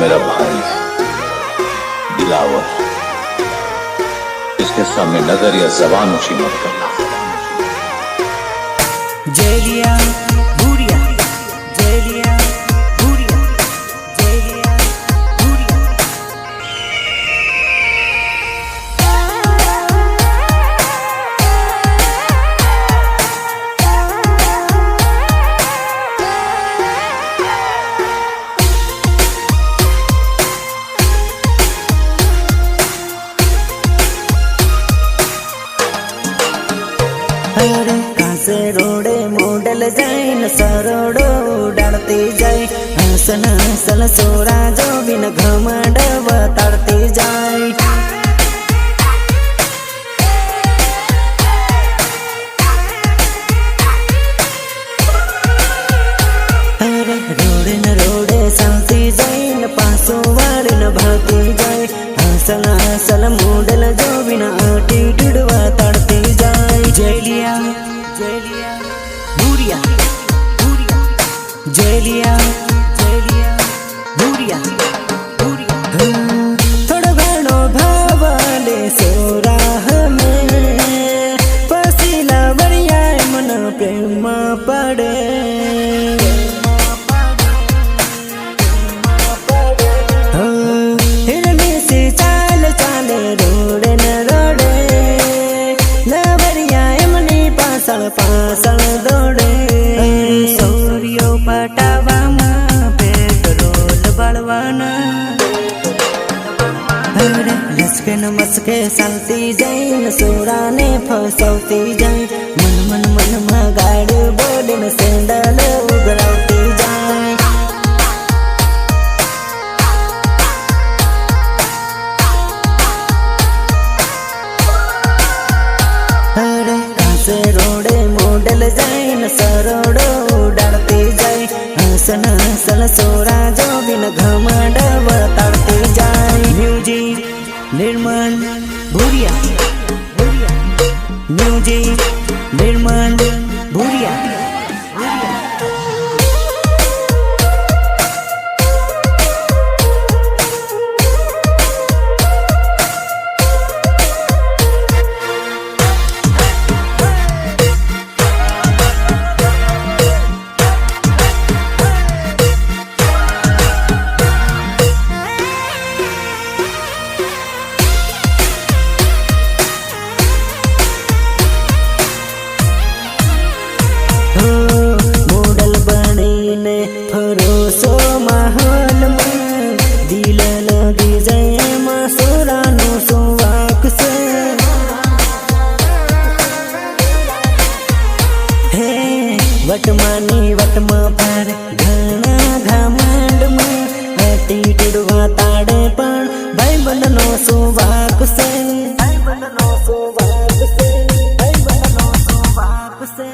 मेरा भाई है दिलावर, इसके सामने नजर या जबान ऊंची मत करना। जेलिया भूरिया, जेलिया भूरिया, जेलिया भूरिया। अरे कासे रोडे मोडल जाए न सरोडो उड़ाते जाए, हसन हसन सोरा जो बिन घमंड बताते जाए। अरे रोडे न रोडे संती जाए न पासो वाले न भाती जाए, हसन हसन मोडल जो बिन आटी टुड़वा तड़ते जाए। जेलिया जेलिया भूरिया, भूरिया जेलिया, जेलिया भूरिया, भूरिया। थोड़ा घणो भावाले सोरा हमें पसीला वरिया मन प्रेम पड़े। हिरनी से चाल चाले रोडे न रोडे, लवरिया एमनी पासल पासल दौड़े। सोरियो पटावामा पेट्रोल बड़वाना, अरे लसके न मस्के सालती जाए न सोरा ने फसौती जाए। मन मन मन में गाड़ी बोले न सेंडल उगरावती जाए। अरे कासे रोडे मोडल जाए न सरोडो उड़ाते जाए, हसन हसन सोरा जो बिन घमंड बताते जाए। म्यूजिक निर्मल भूरिया, म्यूजिक निर्मल भूरिया। मोडल बने भरोसो माहौल में दिल लगी जाए मसुरानो सुवाक से। हे वटमानी वटमा पर घना घमंड में हटी टुड़वा ताड़े पण भाई बंधनो सुवाक से, भाई बंधनो सुवाक से, भाई बंधनो सुवाक से।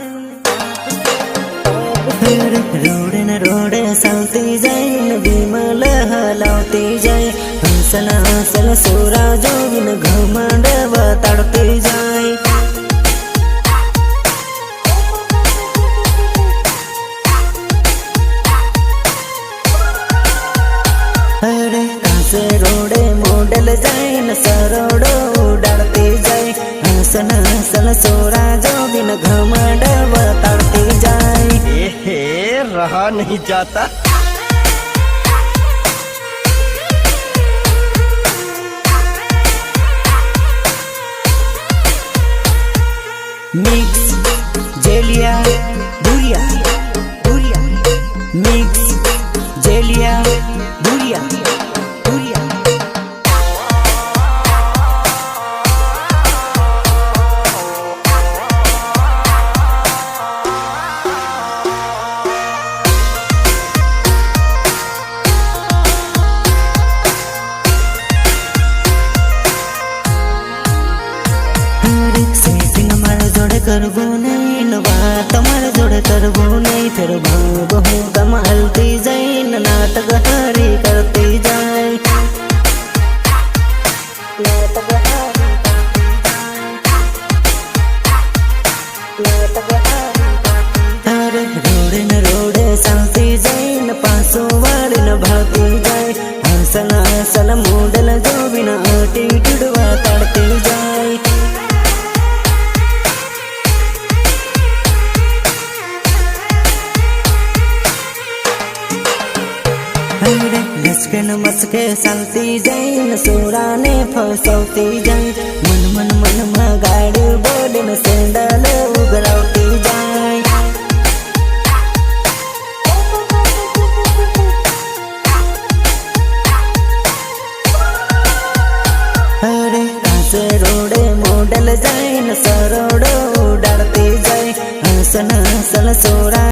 रोडे न रोडे चलती जाए न विमल हलावती जाए, हंसल हंसल सोरा जो बिन घमंड बताड़ती जाए। अरे कासे रोडे मोडल जाए न सरोडो उड़ाते जाए, हंसल हंसल सोरा जो बिन घमंड बताड़ती जाए। रहा नहीं जाता। मिक्स जेलिया भूरिया, भूरिया मिक्स जेलिया भूरिया, भूरिया। करबो नहीं न बात तुम्हारे जोड़े करबो नहीं, फिर भागो हूँ कमालती जाए न नाटक हारी करती जाए, नाटक हारी करती जाए, नाटक हारी करती जाए। अरे रोडे न रोडे चलती जाए न पासों वाले न भागती जाए, અસલ મોડલ જોવીને એટીટ્યુડ વાતાડતી જાય હરે લસકે ન મસ્કે ચાલતી જાય ને સોરાને ફસાવતી જાય મન